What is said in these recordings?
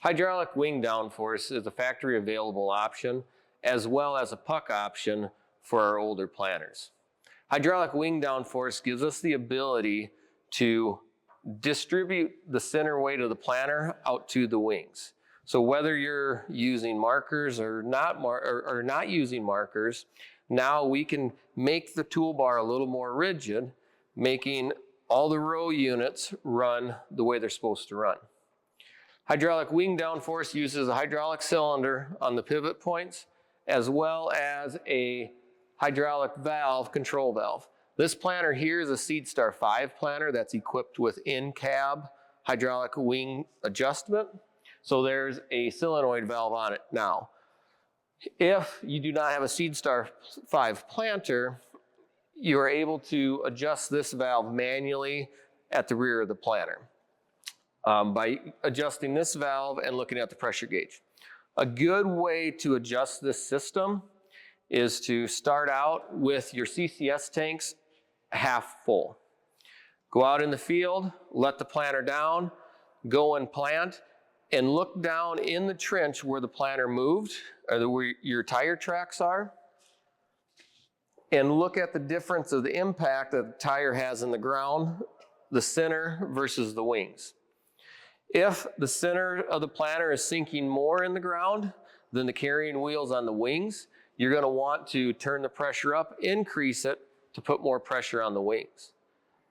Hydraulic wing downforce is a factory available option as well as a puck option for our older planters. Hydraulic wing downforce gives us the ability to distribute the center weight of the planter out to the wings. So whether you're using markers or not using markers, now we can make the toolbar a little more rigid, making all the row units run the way they're supposed to run. Hydraulic wing downforce uses a hydraulic cylinder on the pivot points as well as a hydraulic valve, control valve. This planter here is a SeedStar 5 planter that's equipped with in-cab hydraulic wing adjustment. So there's a solenoid valve on it now. If you do not have a SeedStar 5 planter, you are able to adjust this valve manually at the rear of the planter by adjusting this valve and looking at the pressure gauge. A good way to adjust this system is to start out with your CCS tanks half full. Go out in the field, let the planter down, go and plant, and look down in the trench where the planter moved, or where your tire tracks are, and look at the difference of the impact that the tire has in the ground, the center versus the wings. If the center of the planter is sinking more in the ground than the carrying wheels on the wings, you're going to want to turn the pressure up, increase it to put more pressure on the wings.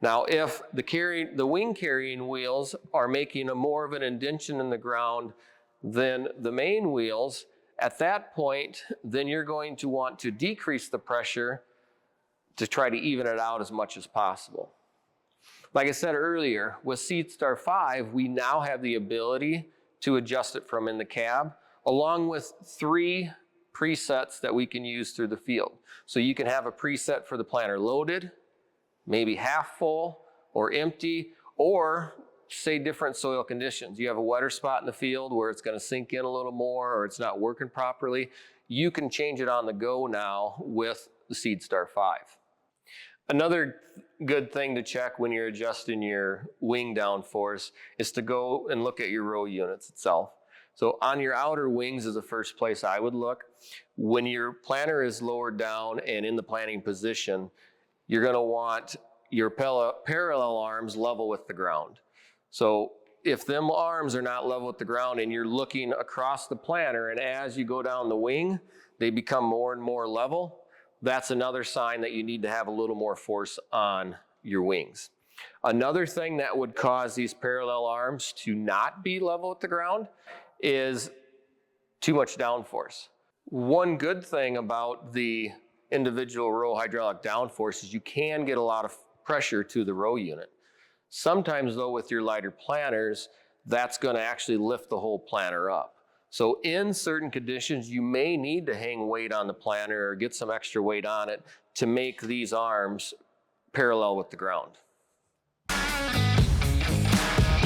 Now, if the wing carrying wheels are making more of an indentation in the ground than the main wheels, at that point, then you're going to want to decrease the pressure to try to even it out as much as possible. Like I said earlier, with SeedStar 5, we now have the ability to adjust it from in the cab, along with 3 presets that we can use through the field. So you can have a preset for the planter loaded, maybe half full or empty, or say different soil conditions. You have a wetter spot in the field where it's going to sink in a little more or it's not working properly. You can change it on the go now with the SeedStar 5. Another good thing to check when you're adjusting your wing downforce is to go and look at your row units itself. So on your outer wings is the first place I would look. When your planter is lowered down and in the planting position, you're going to want your parallel arms level with the ground. So if them arms are not level with the ground and you're looking across the planter, and as you go down the wing, they become more and more level, that's another sign that you need to have a little more force on your wings. Another thing that would cause these parallel arms to not be level with the ground is too much downforce. One good thing about the individual row hydraulic downforce is you can get a lot of pressure to the row unit. Sometimes though, with your lighter planters, that's going to actually lift the whole planter up. So in certain conditions, you may need to hang weight on the planter or get some extra weight on it to make these arms parallel with the ground.